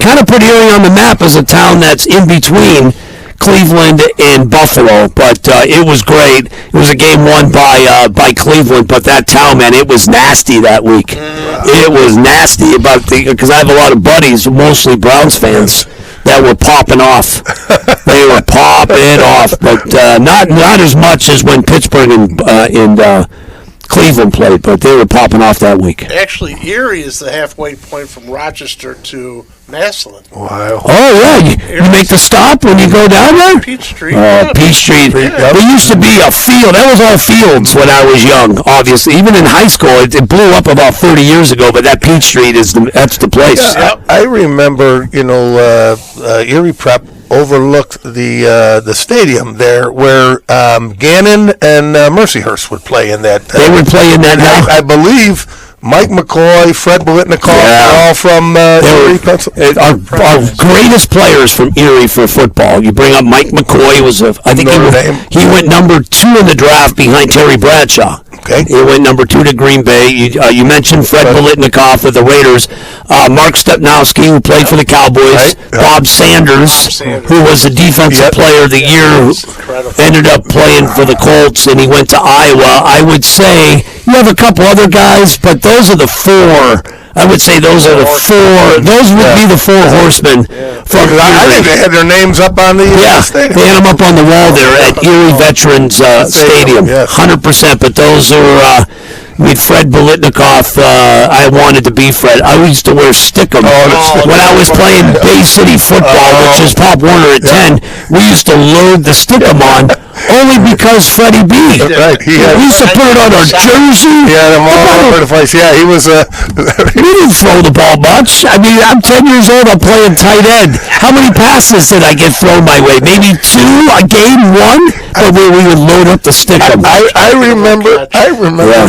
kind of put Erie on the map as a town that's in between Cleveland and Buffalo, but it was great. It was a game won by Cleveland, but that town, man, it was nasty that week. It was nasty because I have a lot of buddies, mostly Browns fans, that were popping off. They were popping off, but not as much as when Pittsburgh and Cleveland played, but they were popping off that week. Actually, Erie is the halfway point from Rochester to Massillon. Wow. Oh, yeah. You make the stop when you go down there? Peachtree. Oh, Peachtree. There used to be a field. That was all fields when I was young, obviously. Even in high school, it blew up about 30 years ago, but that Peachtree, that's the place. Yeah, I remember, Erie Prep overlooked the stadium there where Gannon and Mercyhurst would play in that. They would play in that now? I believe Mike McCoy, Fred Bolitnikoff, all from Erie, Pennsylvania. Our greatest players from Erie for football. You bring up Mike McCoy. I think he went number 2 in the draft behind Terry Bradshaw. Okay. He went number 2 to Green Bay. You mentioned Fred Bolitnikoff with the Raiders. Mark Stepnowski, who played for the Cowboys. Right. Bob Sanders, who was the defensive player of the year, who ended up playing for the Colts, and he went to Iowa. I would say you have a couple other guys, but those are the 4. I would say those are the 4. Those would be the 4 horsemen from Erie. I think they had their names up on the stadium. They had them up on the wall there at Erie Veterans Stadium. 100%. But those are with Fred Bolitnikoff. I wanted to be Fred. I used to wear stickum when I was playing Bay City football, which is Pop Warner at 10. We used to load the stickum only because Freddie B. Right. We used to put it on our jersey. He had him all over the place. Yeah, he was We didn't throw the ball much. I mean, I'm 10 years old. I'm playing tight end. How many passes did I get thrown my way? Maybe 2 a game, 1. But we would load up the stick. I remember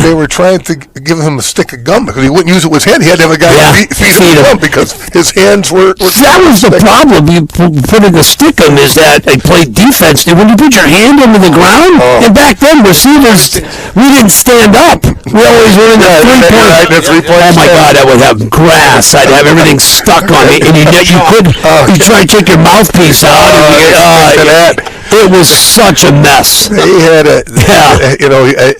they were trying to give him a stick of gum because he wouldn't use it with his hand. He had to have a guy feed him gum because his hands were that was the problem. You putting a stick on is that they played defense. When you put your hand into the ground, and back then receivers, we didn't stand up. We always were in the three-point. Oh my God, I would have grass. I'd have everything stuck on it, and you could try to take your mouthpiece out. It was such a mess. He had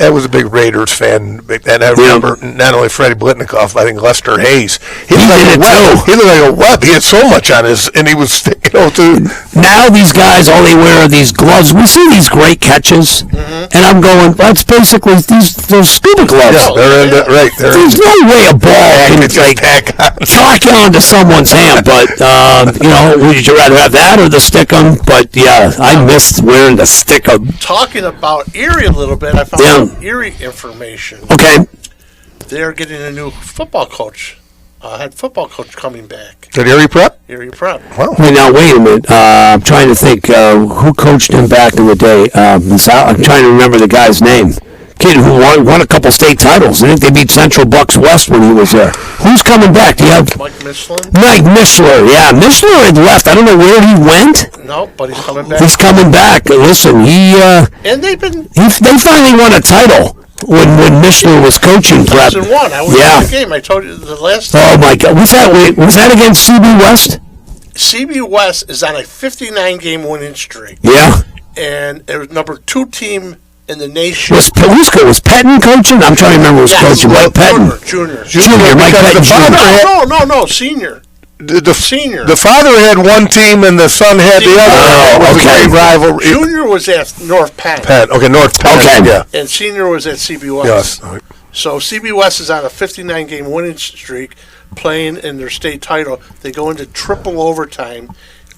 I was a big Raiders fan, and I remember not only Freddie Blitnikoff, I think Lester Hayes. He looked like a web. He had so much on his, and he was, too. Now these guys, all they wear are these gloves. We see these great catches, and I'm going, that's basically those scuba gloves. Yeah, they're in the, right. There's no way a ball can track onto someone's hand, but, would you rather have that or the stick-em? But, yeah, I missed wearing the stick-em. Talking about Erie a little bit, I found some Erie information. Okay. They're getting a new football coach, head football coach coming back. At Erie Prep? Erie Prep. Wow. Wait a minute. I'm trying to think who coached him back in the day. I'm trying to remember the guy's name. Kid who won a couple state titles. I think they beat Central Bucks West when he was there. Who's coming back? Do you have Mike Michelin? Mike Michelin, yeah. Michelin had left. I don't know where he went. No, but he's coming back. He's coming back. Listen, and they finally won a title when Michelin was coaching Prep. 2001. I was in the game. I told you the last time. Oh my God, was that against CB West? CB West is on a 59-game winning streak. Yeah. And it was number 2 team in the nation. Was Pettin coaching? I'm trying to remember who was coaching. Mike Pettin. Junior. Mike Pettin Jr. No, senior. Senior. The father had one team and the son had the other. Oh, okay. Rival. Junior was at North Penn. North Penn. Okay. Yeah. And senior was at CB West. Yes. So CB West is on a 59-game winning streak, playing in their state title. They go into triple overtime,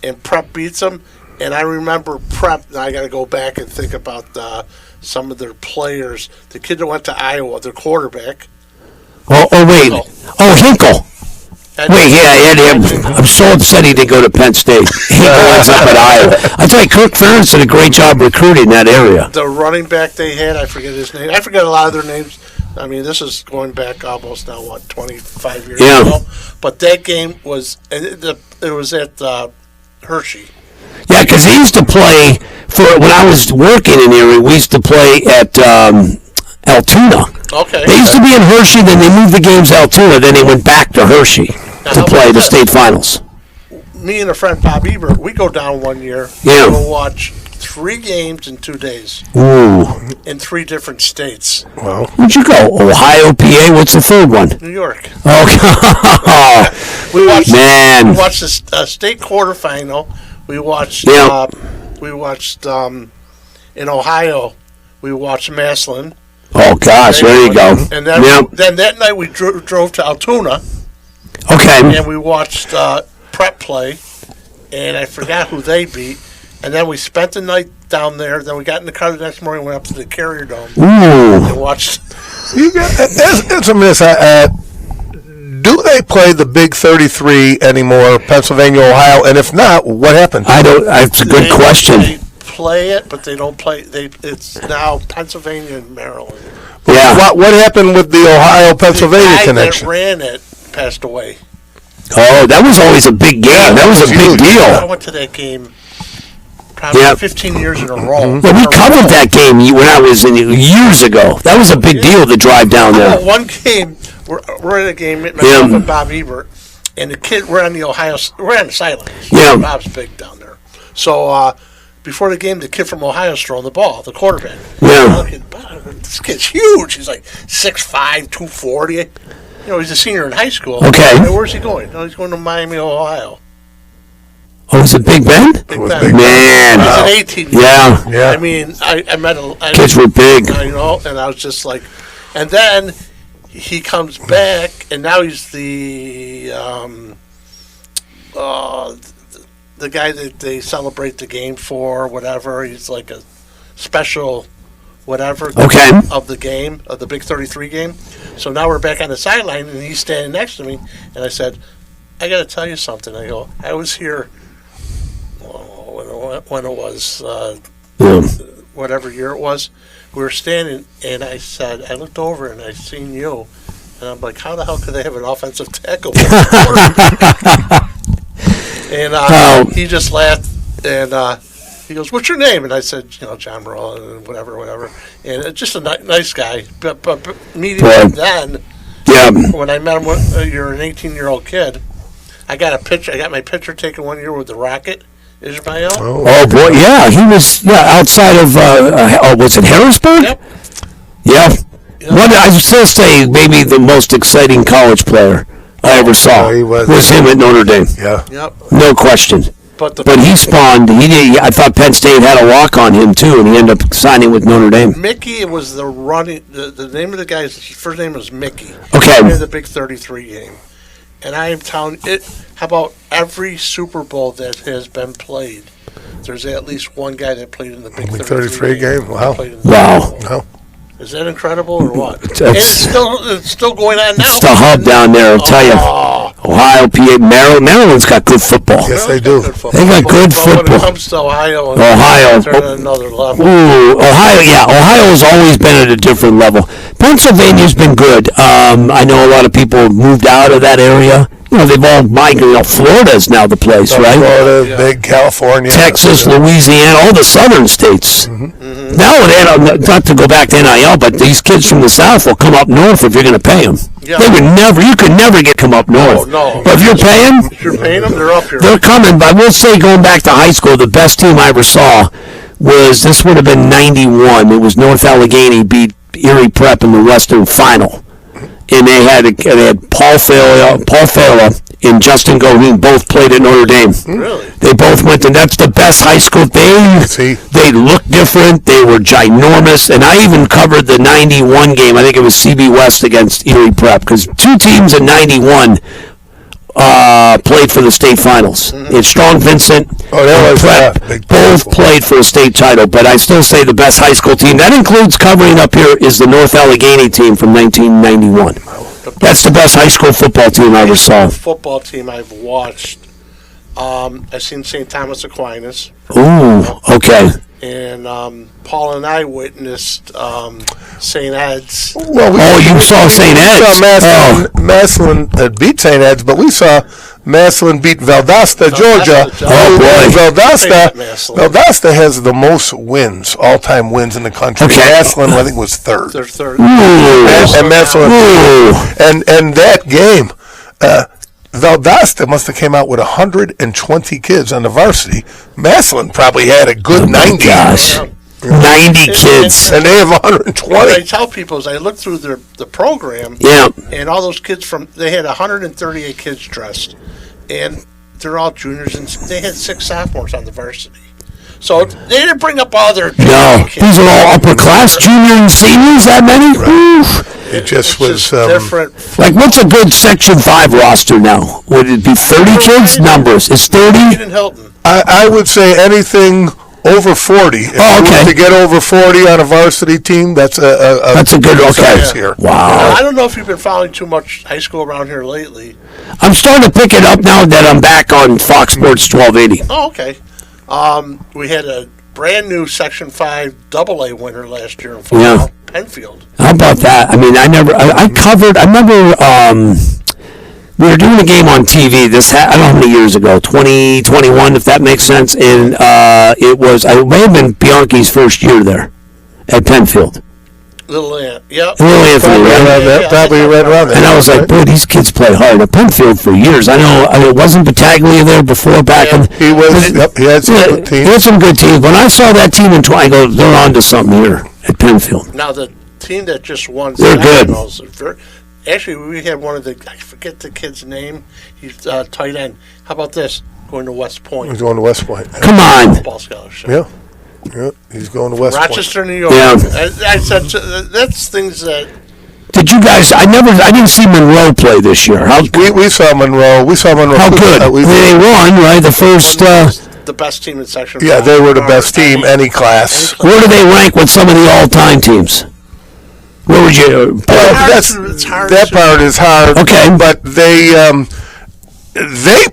and Prep beats them. And I remember Prep. Now I got to go back and think about some of their players. The kid that went to Iowa, their quarterback. Wait. Hinkle. Wait, I'm so upset he didn't go to Penn State. Hinkle ends up at Iowa. I tell you, Kirk Ferentz did a great job recruiting that area. The running back they had, I forget his name. I forget a lot of their names. I mean, this is going back almost now, 25 years ago. But that game was, it was at Hershey. Yeah, because he used to play when I was working in Erie. We used to play at Altoona. Okay. They used to be in Hershey, then they moved the games to Altoona, then they went back to Hershey to play the state finals. Me and a friend, Bob Ebert, we go down one year. Yeah. We'll watch 3 games in 2 days. Ooh. In 3 different states. Wow. Where'd you go? Ohio, PA. What's the third one? New York. Oh, we watched the state quarterfinal. We watched. We watched in Ohio. We watched Massillon. Oh gosh, there you go. And then, then that night we drove to Altoona. Okay. And we watched Prep play, and I forgot who they beat. And then we spent the night down there. Then we got in the car the next morning, went up to the Carrier Dome, and watched. Answer me this. Do they play the Big 33 anymore, Pennsylvania, Ohio? And if not, what happened? I don't. That's a good question. They play it, but they don't play. It's now Pennsylvania and Maryland. Yeah. What happened with the Ohio-Pennsylvania connection? The guy that ran it passed away. Oh, that was always a big game. That was a big deal. I went to that game probably 15 years in a row. Well, we covered that game when I was in years ago. That was a big deal to drive down there. One game, we're at a game, myself and Bob Ebert, and the kid, we're on the sidelines. Yeah. Bob's big down there. So, before the game, the kid from Ohio is throwing the ball, the quarterback. Yeah. This kid's huge. He's like 6'5", 240. You know, he's a senior in high school. Okay. And where's he going? No, he's going to Miami, Ohio. Oh, is it Big Ben? Big Ben. Man. He's an 18. Yeah. I mean, I met kids were big. You know, and I was just like, and then he comes back, and now he's the guy that they celebrate the game for, whatever. He's like a special whatever of the game, of the Big 33 game. So now we're back on the sideline, and he's standing next to me, and I said, I got to tell you something. I go, I was here when it was, whatever year it was. We were standing, and I said, I looked over, and I seen you, and I'm like, how the hell could they have an offensive tackle? And he just laughed, and he goes, what's your name? And I said, John Morrell, and whatever. And it's just a nice guy. But meeting him then, when I met him, you're an 18-year-old kid. I got my picture taken one year with the Rocket, Ismail. Oh boy, yeah, he was outside of was it Harrisburg? Yep. Yeah. One, I would still say maybe the most exciting college player I ever saw was him at Notre Dame. Yeah. Yep. No question. But he spawned. I thought Penn State had a lock on him too, and he ended up signing with Notre Dame. Mickey was the name of the guy's first name was Mickey. Okay. He had the Big 33 game, and I am telling it. How about every Super Bowl that has been played? There's at least one guy that played in the Big 33 game. Wow. Wow. Is that incredible or what? And it's still going on now. It's the hub down there, I'll tell you. Ohio, PA, Maryland's got good football. Yes, they do. They got good football. When it comes to Ohio, they're at another level. Ooh, Ohio has always been at a different level. Pennsylvania's been good. I know a lot of people have moved out of that area. They've all migrated. Florida's now the place, right? Florida, big California. Texas, Louisiana, all the southern states. Mm-hmm. Now, not to go back to NIL, but these kids from the South will come up north if you're going to pay them. Yeah. You could never come up north. No. But if you're paying them, they're up here. They're coming. But I will say, going back to high school, the best team I ever saw this would have been 91. It was North Allegheny beat Erie Prep in the Western Final. And they had Paul Fela and Justin Goheen both played at Notre Dame. Really? They both went, and that's the best high school. They looked different. They were ginormous. And I even covered the 91 game. I think it was CB West against Erie Prep, because two teams in 91 played for the state finals. Mm-hmm. It's Strong Vincent and Prep both played for a state title, but I still say the best high school team, that includes covering up here, is the North Allegheny team from 1991. That's the best high school football team I ever saw. Football team I've watched. I've seen St. Thomas Aquinas. Ooh, okay. And Paul and I witnessed St. Ed's. Well, you saw St. Ed's. We saw Massillon beat St. Ed's, but we saw Massillon beat Valdosta, Georgia. Oh, boy. Valdosta has the most wins, all-time wins in the country. Okay. Massillon, I think, was third. They're third. And Massillon. And that game, Valdosta must have came out with 120 kids on the varsity. Massillon probably had a good 90. Gosh. 90 kids. And they have 120. What I tell people is I look through the program, and all those kids they had 138 kids dressed, and they're all juniors, and they had 6 sophomores on the varsity. So they didn't bring up all their kids. These are all upper class, junior and seniors, that many? Right. It just was different. Like, what's a good Section 5 roster now? Would it be 30 kids? Numbers. It's 30? In Hilton. I would say anything over 40. If you were to get over 40 on a varsity team, that's a good size here. Wow. I don't know if you've been following too much high school around here lately. I'm starting to pick it up now that I'm back on Fox Sports 1280. Oh, okay. We had a brand new Section 5 AA winner last year in football, Penfield. How about that? I mean, I remember we were doing a game on TV, I don't know how many years ago, 2021, if that makes sense, and it may have been Bianchi's first year there at Penfield. Little Ant, yep. Little Anthony, probably right around there. And I was like, boy, these kids play hard at Penfield for years. I know it wasn't Battaglia there before back in. He had some good teams. He had some good teams. When I saw that team in I go, they're on to something here at Penfield. Now, the team that just won, they're good. Actually, we had one of I forget the kid's name. He's tight end. How about this? Going to West Point. He's going to West Point. Come on. Football scholarship. Yeah, he's going to West Rochester, Point. New York. Yeah. I said that's things that. Did you guys? I didn't see Monroe play this year. We saw Monroe. How good? They won, right? The first. The the best team in Section 5. Yeah, they were the best team, any class. Where do they rank with some of the all-time teams? Where would you? It's hard That to- part is hard. Okay. But they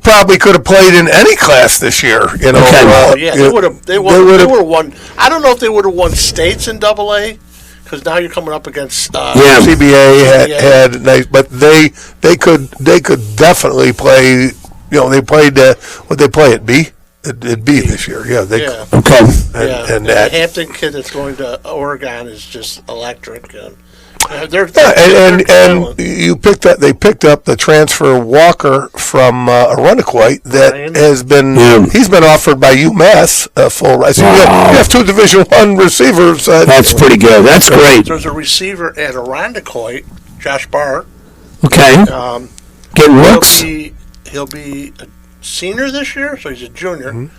probably could have played in any class this year. You know. Okay. Yeah, they would have. They would have won. I don't know if they would have won states in AA, because now you're coming up against. Yeah. CBA had nice, but they could definitely play. You know, they played what they play at B. At B this year. Yeah. They. Yeah. Okay. And the that. Hampton kid that's going to Oregon is just electric. They're And talented. you picked up. They picked up the transfer Walker from Arundequoit that Ryan? has been. Yeah. He's been offered by UMass full rise. So you have two Division I receivers. That's pretty good. That's great. There's a receiver at Arundequoit, Josh Barr. Okay. Getting looks. He'll be a senior this year, so he's a junior.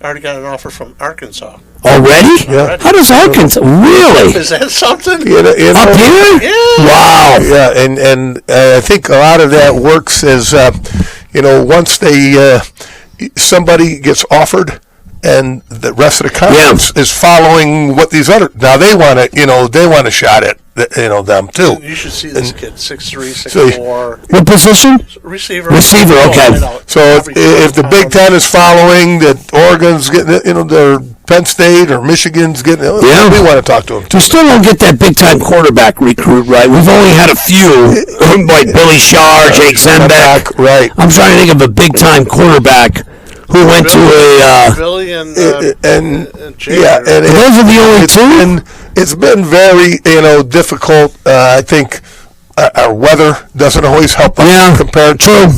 Already got an offer from Arkansas. Already? Yeah. How does Arkansas really? Is that something? You know, Up here? Yeah. Wow. Yeah, and I think a lot of that works as once they somebody gets offered. And the rest of the conference is following what these other. Now they want to, they want a shot at, them too. You should see this kid, 6'3", So- 6'4", What position? receiver. Receiver, okay. So if the Big Ten is following that, Oregon's getting, their Penn State or Michigan's getting, we want to talk to them too. We still don't get that big-time quarterback recruit right. We've only had a few, like Billy Shaw, Jake Zenbeck. Right. I'm trying to think of a big-time quarterback who went to a. Billy and Jake. Yeah, and Those are the only two. It's been very difficult. I think our weather doesn't always help us compared to.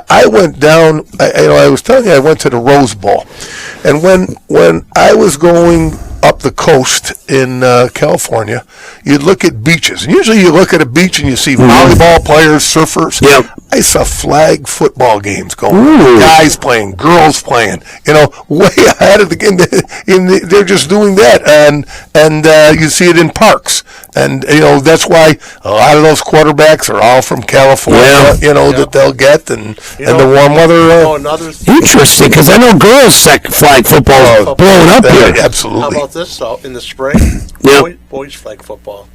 I went down. I was telling you I went to the Rose Bowl, and when I was going up the coast in California, you'd look at beaches, and usually you look at a beach and you see volleyball players, surfers. Yep. I saw flag football games going, guys playing, girls playing. Way ahead of the game. They're just doing that, and you see it in parks, and that's why a lot of those quarterbacks are all from California. That they'll get, and the warm weather. Another Interesting, because I know girls' flag football is blowing up here. Absolutely. How about this though? In the spring, boys flag football.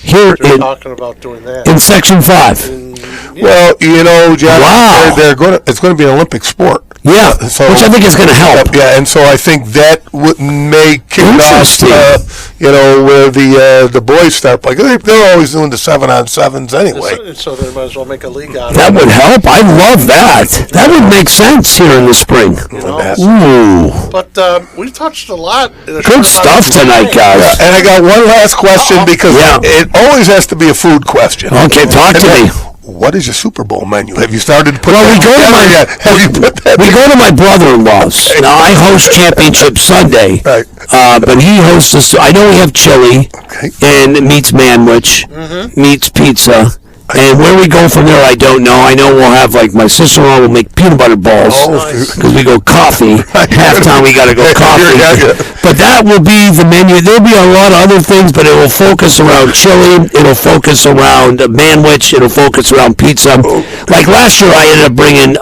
Here They're talking about doing that. in Section 5. Well, John, Wow. they're going. It's going to be an Olympic sport. Yeah, which I think is going to help. Yeah, and so I think that may kick off. Where the boys start playing. They're always doing the 7-on-7s anyway. So they might as well make a league out of That it. would help. I love that. That would make sense here in the spring. Ooh. But we touched a lot. Good stuff tonight, guys. And I got one last question because it always has to be a food question. Okay, talk to me. What is your Super Bowl menu? Have you started to put Well, we go to my Have you put that we go to my brother-in-law's. Now I host Championship Sunday, Right. but he hosts us. I know we have chili and meats manwich, meats pizza, and where we go from there, I don't know. I know we'll have my sister-in-law will make peanut butter balls because we go coffee. Halftime we got to go coffee. But that will be the menu. There'll be a lot of other things, but it will focus around chili. It'll focus around manwich. It'll focus around pizza. Like last year, I ended up bringing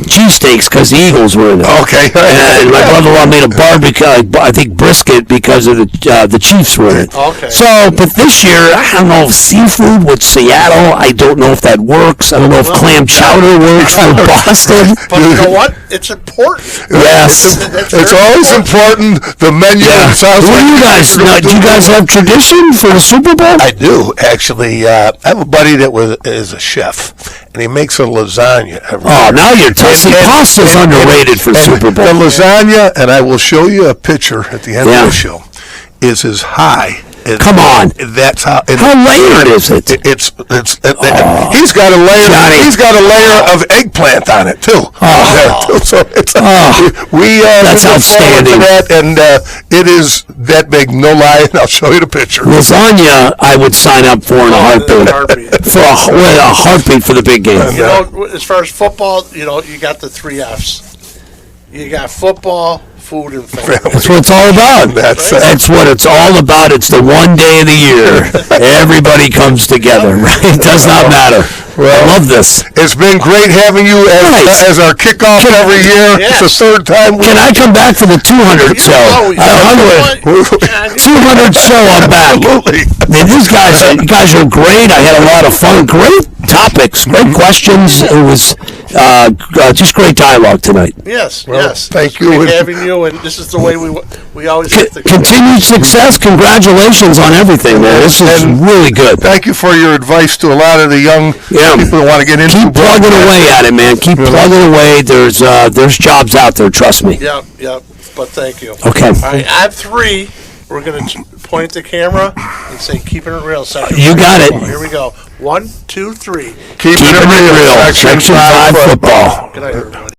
cheesesteaks because the Eagles were in it. Okay. And my brother-in-law made a barbecue, I think brisket, because of the Chiefs were in it. Okay. So, but this year, I don't know if seafood with Seattle. I don't know if that works. I don't know if clam chowder works for Boston. But you know what? It's important. Yes. It's always important. The menu sounds What do you guys? Now, do you guys have tradition for the Super Bowl? I do actually. I have a buddy that is a chef, and he makes a lasagna every year. Now you're tasting. Pasta's underrated for Super Bowl. The lasagna, and I will show you a picture at the end of the show, is as high. Come on. That's how. How layered is it? He's got a layer. Johnny. He's got a layer of eggplant on it too. So it's That's outstanding. That, and it is that big. No lie. I'll show you the picture. Lasagna, I would sign up for in a heartbeat. For a heartbeat for the big game. As far as football, you got the 3 Fs. You got football, food, and family. That's what it's all about. That's what it's all about. It's the one day of the year. Everybody comes together, right? It does not matter. I love this. It's been great having you as our kickoff every year. Yes. It's the third time. Can I come back for the 200 show? 200 show, I'm back. Absolutely. Man, these guys are great. I had a lot of fun. Great topics, great questions. It was just great dialogue tonight. Yes, Well, yes. thank It's you. great having you, and this is the way we always have to Continued success. Congratulations on everything, man. This is really good. Thank you for your advice to a lot of the young people that want to get into. Keep plugging away at it, man. Keep plugging away. There's jobs out there. Trust me. Yep. But thank you. Okay. All right, at 3, we're going to point the camera and say, keeping it real. Section You got it. Here we go. 1, 2, 3. Keep it real. Section 5 football. Good night, everybody.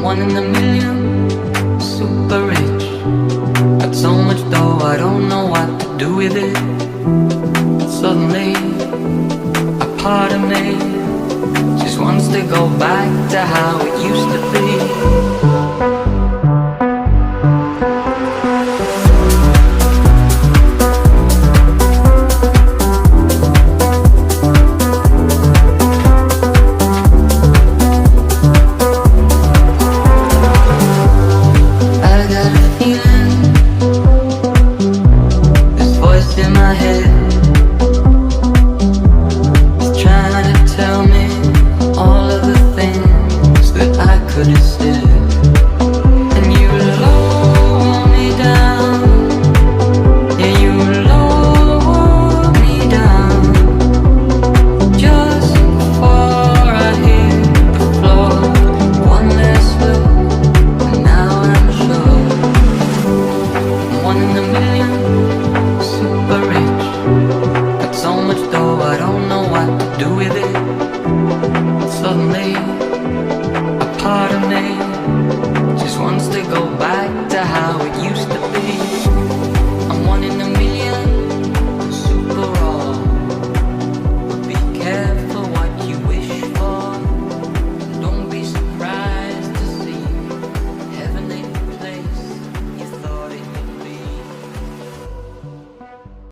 one in a million, super rich. Got so much dough, I don't know what to do with it. Suddenly, a part of me just wants to go back to how it used to be.